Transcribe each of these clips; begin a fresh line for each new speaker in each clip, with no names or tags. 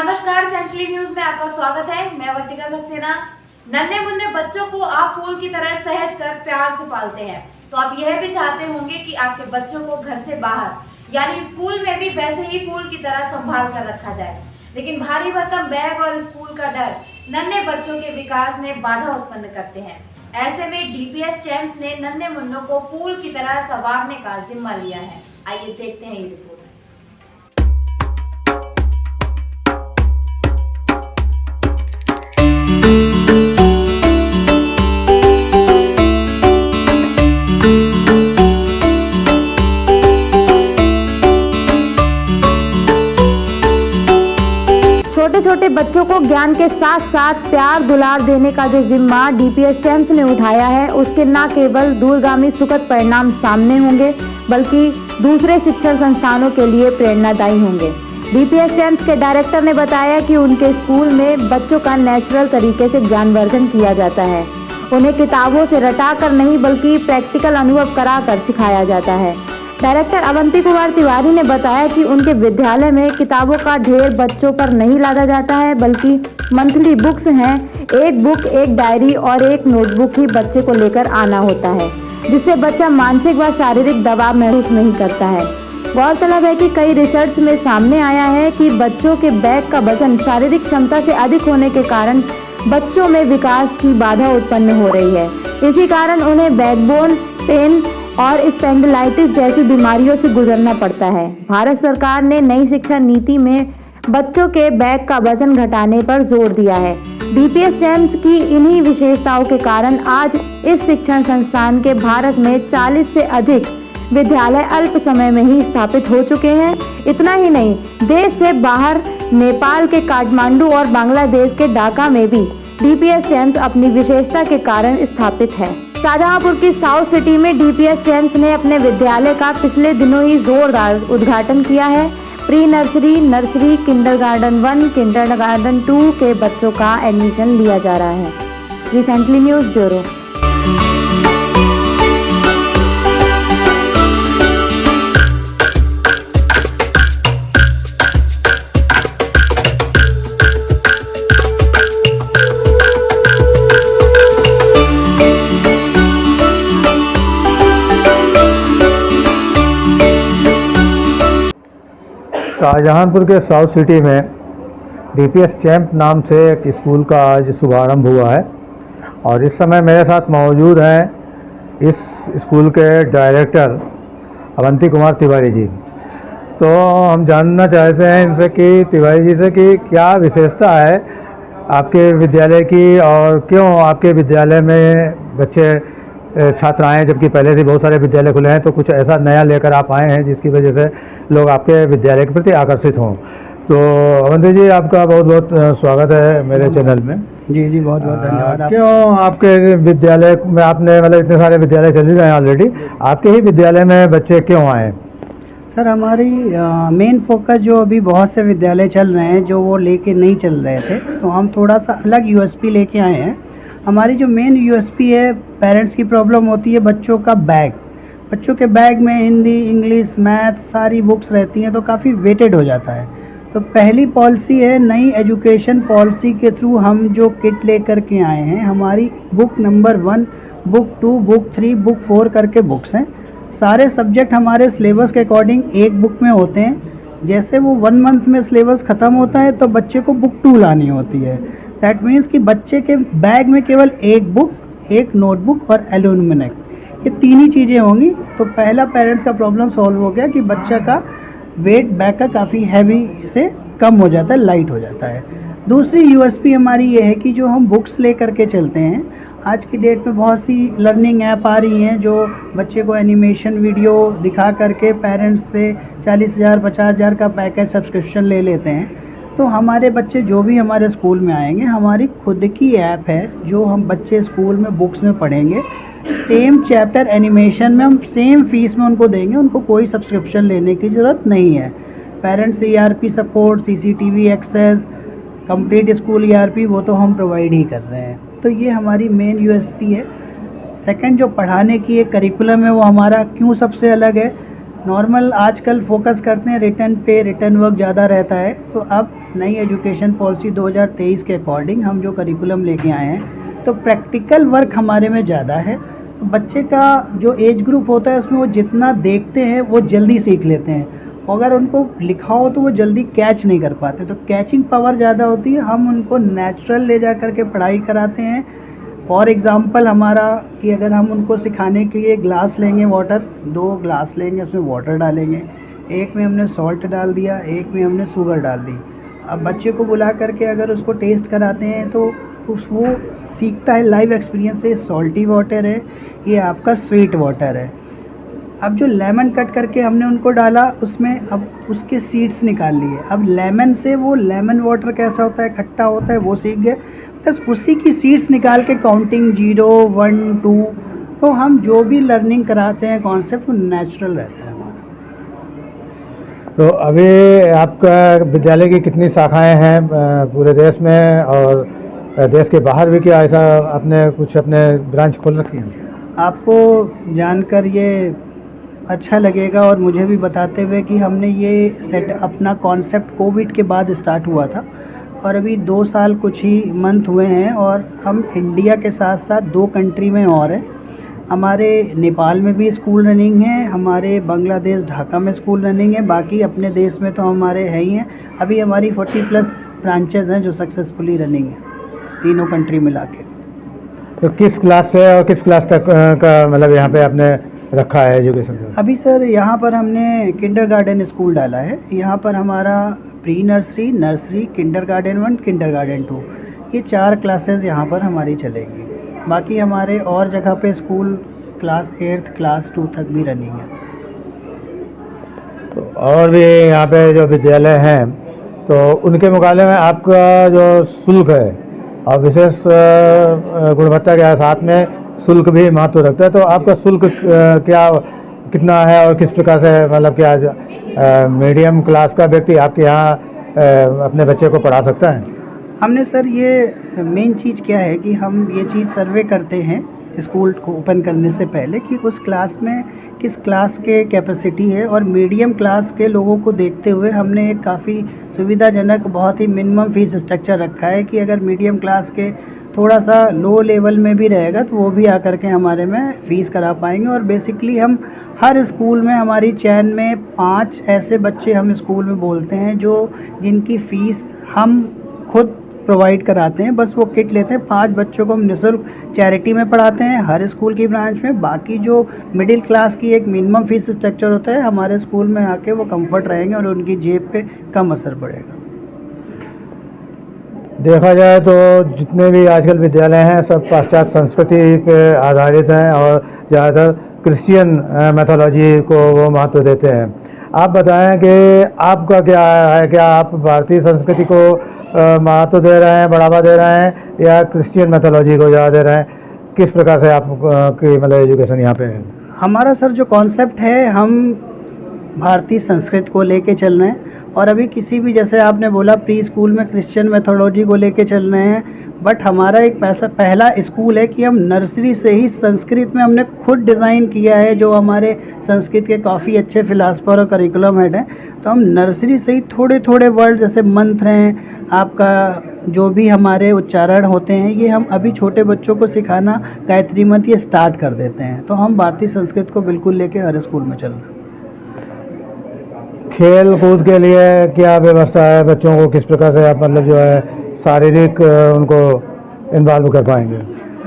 नमस्कार, centrally news में आपका स्वागत है। मैं वर्तिका सक्सेना। नन्हे मुन्ने बच्चों को आप फूल की तरह सहज कर प्यार से पालते हैं, तो आप यह भी चाहते होंगे कि आपके बच्चों को घर से बाहर यानी स्कूल में भी वैसे ही फूल की तरह संभाल कर रखा जाए। लेकिन भारी भरकम बैग और स्कूल का डर नन्हे बच्चों के विकास में बाधा उत्पन्न करते हैं। ऐसे में डीपीएस चैम्प्स ने नन्हे मुन्नों को फूल की तरह संवारने का जिम्मा लिया है। आइए देखते हैं ये रिपोर्ट।
छोटे छोटे बच्चों को ज्ञान के साथ साथ प्यार दुलार देने का जो जिम्मा डीपीएस चैम्प्स ने उठाया है, उसके न केवल दूरगामी सुखद परिणाम सामने होंगे बल्कि दूसरे शिक्षण संस्थानों के लिए प्रेरणादायी होंगे। डीपीएस चैम्प्स के डायरेक्टर ने बताया कि उनके स्कूल में बच्चों का नेचुरल तरीके से ज्ञानवर्धन किया जाता है। उन्हें किताबों से रटाकर नहीं बल्कि प्रैक्टिकल अनुभव कराकर सिखाया जाता है। डायरेक्टर अवंती कुमार तिवारी ने बताया कि उनके विद्यालय में किताबों का ढेर बच्चों पर नहीं लादा जाता है बल्कि मंथली बुक्स हैं। एक बुक, एक डायरी और एक नोटबुक ही बच्चे को लेकर आना होता है, जिससे बच्चा मानसिक व शारीरिक दबाव महसूस नहीं करता है। गौरतलब है कि कई रिसर्च में सामने आया है कि बच्चों के बैग का वजन शारीरिक क्षमता से अधिक होने के कारण बच्चों में विकास की बाधा उत्पन्न हो रही है। इसी कारण उन्हें बैकबोन पेन और स्पेंडिलाइटिस जैसी बीमारियों से गुजरना पड़ता है। भारत सरकार ने नई शिक्षा नीति में बच्चों के बैग का वजन घटाने पर जोर दिया है। डीपीएस चैम्प्स की इन्हीं विशेषताओं के कारण आज इस शिक्षण संस्थान के भारत में 40 से अधिक विद्यालय अल्प समय में ही स्थापित हो चुके हैं। इतना ही नहीं, देश से बाहर नेपाल के काठमांडू और बांग्लादेश के ढाका में भी डीपीएस चैम्प्स अपनी विशेषता के कारण स्थापित है। शाहजहांपुर की साउथ सिटी में डीपीएस चैम्प्स ने अपने विद्यालय का पिछले दिनों ही जोरदार उद्घाटन किया है। Pre nursery, nursery, kindergarten 1, kindergarten 2 के बच्चों का एडमिशन लिया जा रहा है। Recently news bureau.
शाहजहांपुर के साउथ सिटी में डीपीएस चैम्प नाम से एक स्कूल का आज शुभारंभ हुआ है और इस समय मेरे साथ मौजूद हैं इस स्कूल के डायरेक्टर अवंती कुमार तिवारी जी। तो हम जानना चाहते हैं इनसे कि तिवारी जी से कि क्या विशेषता है आपके विद्यालय की और क्यों आपके विद्यालय में बच्चे छात्र आए, जबकि पहले से बहुत सारे विद्यालय खुले हैं, तो कुछ ऐसा नया लेकर आप आए हैं जिसकी वजह से लोग आपके विद्यालय के प्रति आकर्षित हों। तो अवंती जी, आपका बहुत बहुत स्वागत है मेरे चैनल में।
जी बहुत बहुत धन्यवाद।
क्यों आपके विद्यालय में, आपने मतलब इतने सारे विद्यालय चल रहे हैं ऑलरेडी, आपके ही विद्यालय में बच्चे क्यों आए?
सर, हमारी मेन फोकस जो अभी बहुत से विद्यालय चल रहे हैं जो वो लेके नहीं चल रहे थे, तो हम थोड़ा सा अलग यूएसपी लेके आए हैं। हमारी जो मेन यूएसपी है, पेरेंट्स की प्रॉब्लम होती है बच्चों का बैग। बच्चों के बैग में हिंदी, इंग्लिश, मैथ सारी बुक्स रहती हैं, तो काफ़ी वेटेड हो जाता है। तो पहली पॉलिसी है, नई एजुकेशन पॉलिसी के थ्रू हम जो किट लेकर के आए हैं, हमारी book number 1, book 2, book 3, book 4 करके बुक्स हैं। सारे सब्जेक्ट हमारे सिलेबस के अकॉर्डिंग एक बुक में होते हैं। जैसे वो 1 मंथ में सिलेबस ख़त्म होता है तो बच्चे को बुक 2 लानी होती है। दैट मीन्स कि बच्चे के बैग में केवल एक बुक, एक नोटबुक और एल्यूमिनेट, ये 3 ही चीज़ें होंगी। तो पहला पेरेंट्स का प्रॉब्लम सॉल्व हो गया कि बच्चा का वेट बैग का काफ़ी हैवी से कम हो जाता है, लाइट हो जाता है। दूसरी यूएसपी हमारी ये है कि जो हम बुक्स ले करके चलते हैं, आज की डेट में बहुत सी लर्निंग ऐप आ रही हैं जो बच्चे को एनिमेशन वीडियो दिखा करके पेरेंट्स से 40,000 50,000 का पैकेज सब्सक्रिप्शन ले लेते हैं। तो हमारे बच्चे जो भी हमारे स्कूल में आएंगे, हमारी खुद की ऐप है जो हम बच्चे स्कूल में बुक्स में पढ़ेंगे। सेम चैप्टर एनिमेशन में हम सेम फीस में उनको देंगे, उनको कोई सब्सक्रिप्शन लेने की ज़रूरत नहीं है। Parents ERP support, CCTV access, complete school ERP वो तो हम प्रोवाइड ही कर रहे हैं। तो ये हमारी मेन USP है। सेकंड, जो पढ़ाने की एक करिकुलम है वो हमारा क्यों सबसे अलग है, नॉर्मल आजकल फोकस करते हैं रिटर्न पे, रिटर्न वर्क ज़्यादा रहता है। तो अब नई एजुकेशन पॉलिसी 2023 के अकॉर्डिंग हम जो करिकुलम लेके आए हैं तो प्रैक्टिकल वर्क हमारे में ज़्यादा है। तो बच्चे का जो एज ग्रुप होता है उसमें वो जितना देखते हैं वो जल्दी सीख लेते हैं, अगर उनको लिखा हो तो वो जल्दी कैच नहीं कर पाते, तो कैचिंग पावर ज़्यादा होती है। हम उनको नेचुरल ले जा कर के पढ़ाई कराते हैं। फॉर एग्ज़ाम्पल हमारा कि अगर हम उनको सिखाने के लिए ग्लास लेंगे वाटर, 2 ग्लास लेंगे, उसमें वाटर डालेंगे, एक में हमने सॉल्ट डाल दिया, एक में हमने शुगर डाल दी। अब बच्चे को बुला करके अगर उसको टेस्ट कराते हैं तो वो सीखता है लाइव एक्सपीरियंस से, सॉल्टी वाटर है, ये आपका स्वीट वाटर है। अब जो लेमन कट करके हमने उनको डाला उसमें अब उसके सीड्स निकाल लिए। अब लेमन से वो लेमन वाटर कैसा होता है, खट्टा होता है, वो सीख गए। बस उसी की सीड्स निकाल के काउंटिंग 0, 1, 2, तो हम जो भी लर्निंग कराते हैं कॉन्सेप्ट वो नेचुरल रहता है हमारा।
तो अभी आपका विद्यालय की कितनी शाखाएं हैं पूरे देश में, और देश के बाहर भी क्या ऐसा आपने कुछ अपने ब्रांच खोल रखी हैं?
आपको जानकर ये अच्छा लगेगा और मुझे भी बताते हुए कि हमने ये सेट अपना कॉन्सेप्ट कोविड के बाद स्टार्ट हुआ था और अभी 2 साल कुछ ही मंथ हुए हैं और हम इंडिया के साथ साथ 2 कंट्री में और हैं। हमारे नेपाल में भी स्कूल रनिंग है, हमारे बांग्लादेश ढाका में स्कूल रनिंग है, बाकी अपने देश में तो हमारे है ही हैं। अभी हमारी 40+ ब्रांचेज हैं जो सक्सेसफुली रनिंग है तीनों कंट्री मिला के।
तो किस क्लास से और किस क्लास तक का मतलब यहाँ पे आपने रखा है एजुकेशन?
अभी सर यहाँ पर हमने किंडरगार्टन स्कूल डाला है। यहाँ पर हमारा pre nursery, nursery, kindergarten 1, kindergarten 2, ये 4 क्लासेस यहाँ पर हमारी चलेगी। बाकी हमारे और जगह पे स्कूल क्लास 8, क्लास 2 तक भी रनिंग है।
तो और भी यहाँ पे जो विद्यालय हैं तो उनके मुकाबले में आपका जो शुल्क है और विशेष गुणवत्ता के साथ में शुल्क भी महत्व रखता है, तो आपका शुल्क क्या कितना है और किस प्रकार से मतलब क्या मीडियम क्लास का व्यक्ति आपके यहाँ अपने बच्चे को पढ़ा सकता है?
हमने सर ये मेन चीज़ क्या है कि हम ये चीज़ सर्वे करते हैं स्कूल को ओपन करने से पहले कि उस क्लास में किस क्लास के कैपेसिटी है, और मीडियम क्लास के लोगों को देखते हुए हमने एक काफ़ी सुविधाजनक बहुत ही मिनिमम फीस स्ट्रक्चर रखा है कि अगर मीडियम क्लास के थोड़ा सा लो लेवल में भी रहेगा तो वो भी आकर के हमारे में फ़ीस करा पाएंगे। और बेसिकली हम हर स्कूल में हमारी चैन में 5 ऐसे बच्चे हम स्कूल में बोलते हैं जो जिनकी फ़ीस हम खुद प्रोवाइड कराते हैं, बस वो किट लेते हैं। 5 बच्चों को हम निःशुल्क चैरिटी में पढ़ाते हैं हर स्कूल की ब्रांच में। बाकी जो मिडिल क्लास की एक मिनिमम फीस स्ट्रक्चर होता है हमारे स्कूल में आके वो कंफर्ट रहेंगे और उनकी जेब पे कम असर पड़ेगा।
देखा जाए तो जितने भी आजकल विद्यालय हैं सब पाश्चात्य संस्कृति पे आधारित हैं और ज़्यादातर क्रिश्चियन मैथोलॉजी को वो महत्व देते हैं। आप बताएं कि आपका क्या है, क्या आप भारतीय संस्कृति को महत्व दे रहे हैं, बढ़ावा दे रहे हैं, या क्रिश्चियन मैथोलॉजी को ज़्यादा दे रहे हैं? किस प्रकार से आप की मतलब एजुकेशन यहाँ पे है?
हमारा सर जो कॉन्सेप्ट है हम भारतीय संस्कृति को लेके चल रहे हैं और अभी किसी भी जैसे आपने बोला प्री स्कूल में क्रिश्चियन मैथोलॉजी को लेके चल रहे हैं, बट हमारा एक पहला स्कूल है कि हम नर्सरी से ही संस्कृत में हमने खुद डिज़ाइन किया है। जो हमारे संस्कृत के काफ़ी अच्छे फिलासफर और करिकुलम हेड हैं, तो हम नर्सरी से ही थोड़े थोड़े वर्ड जैसे मंत्र हैं, आपका जो भी हमारे उच्चारण होते हैं, ये हम अभी छोटे बच्चों को सिखाना गायत्री मंत्र ये स्टार्ट कर देते हैं। तो हम भारतीय संस्कृत को बिल्कुल लेके हर स्कूल में चल रहे हैं।
खेल कूद के लिए क्या व्यवस्था है बच्चों को? किस प्रकार से आप मतलब जो है शारीरिक उनको इन्वॉल्व कर पाएंगे?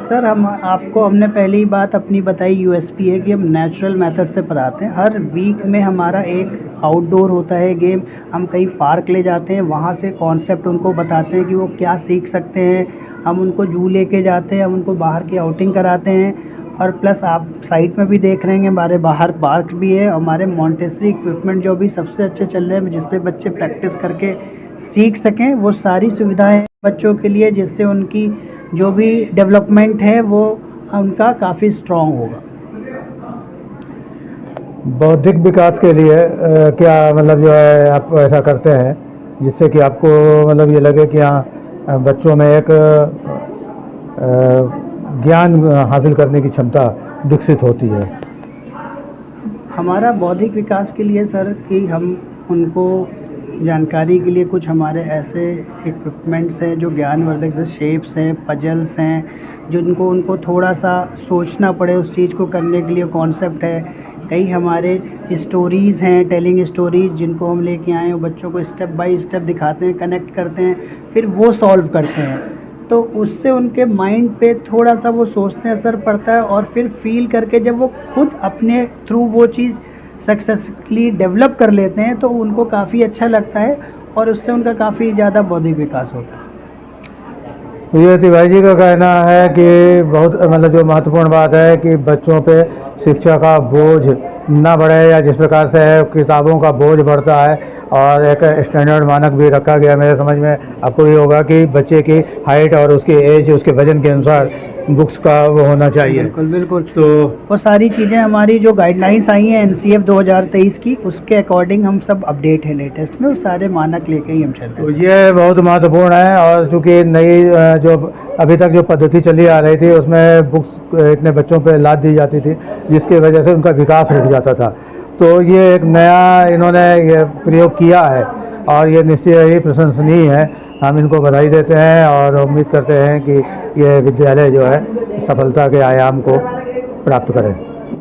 सर हमने पहली बात अपनी बताई यूएसपी है कि हम नेचुरल मेथड से पढ़ाते हैं। हर वीक में हमारा एक आउटडोर होता है गेम, हम कहीं पार्क ले जाते हैं, वहाँ से कॉन्सेप्ट उनको बताते हैं कि वो क्या सीख सकते हैं। हम उनको जू लेके जाते हैं, हम उनको बाहर की आउटिंग कराते हैं। और प्लस आप साइट में भी देख रहे हैं हमारे बाहर पार्क भी है। हमारे मॉन्टेसरी इक्विपमेंट जो भी सबसे अच्छे चल रहे हैं जिससे बच्चे प्रैक्टिस करके सीख सकें, वो सारी सुविधाएं बच्चों के लिए, जिससे उनकी जो भी डेवलपमेंट है वो उनका काफ़ी स्ट्रॉन्ग होगा।
बौद्धिक विकास के लिए क्या मतलब जो है आप ऐसा करते हैं जिससे कि आपको मतलब ये लगे कि हाँ बच्चों में एक ज्ञान हासिल करने की क्षमता विकसित होती है?
हमारा बौद्धिक विकास के लिए सर कि हम उनको जानकारी के लिए कुछ हमारे ऐसे इक्विपमेंट्स हैं जो ज्ञानवर्धक, जैसे शेप्स हैं, पजल्स हैं, जिनको उनको थोड़ा सा सोचना पड़े उस चीज़ को करने के लिए कॉन्सेप्ट है। कई हमारे स्टोरीज़ हैं, टेलिंग स्टोरीज़, जिनको हम लेके आए हैं, वो बच्चों को स्टेप बाय स्टेप दिखाते हैं, कनेक्ट करते हैं, फिर वो सॉल्व करते हैं। तो उससे उनके माइंड पे थोड़ा सा वो सोचते हैं असर पड़ता है, और फिर फील करके जब वो खुद अपने थ्रू वो चीज़ सक्सेसफुली डेवलप कर लेते हैं तो उनको काफ़ी अच्छा लगता है, और उससे उनका काफ़ी ज़्यादा बौद्धिक विकास होता है।
तो ये तिवारी जी का कहना है कि बहुत मतलब जो महत्वपूर्ण बात है कि बच्चों पे शिक्षा का बोझ ना बढ़े, या जिस प्रकार से किताबों का बोझ बढ़ता है और एक स्टैंडर्ड मानक भी रखा गया। मेरे समझ में आपको ये होगा कि बच्चे की हाइट और उसकी एज, उसके वजन के अनुसार बुक्स का वो होना चाहिए।
बिल्कुल बिल्कुल।
तो
वो सारी चीज़ें हमारी जो गाइडलाइंस आई हैं NCF 2023 की, उसके अकॉर्डिंग हम सब अपडेट है लेटेस्ट में, वो सारे मानक लेके ही हम चल रहे
तो
हैं।
ये बहुत महत्वपूर्ण है। और चूँकि नई जो अभी तक जो पद्धति चली आ रही थी उसमें बुक्स इतने बच्चों पे लाद दी जाती थी जिसकी वजह से उनका विकास रुक जाता था। तो ये एक नया इन्होंने ये प्रयोग किया है और ये निश्चय ही प्रशंसनीय है। हम इनको बधाई देते हैं और उम्मीद करते हैं कि ये विद्यालय जो है सफलता के आयाम को प्राप्त करें।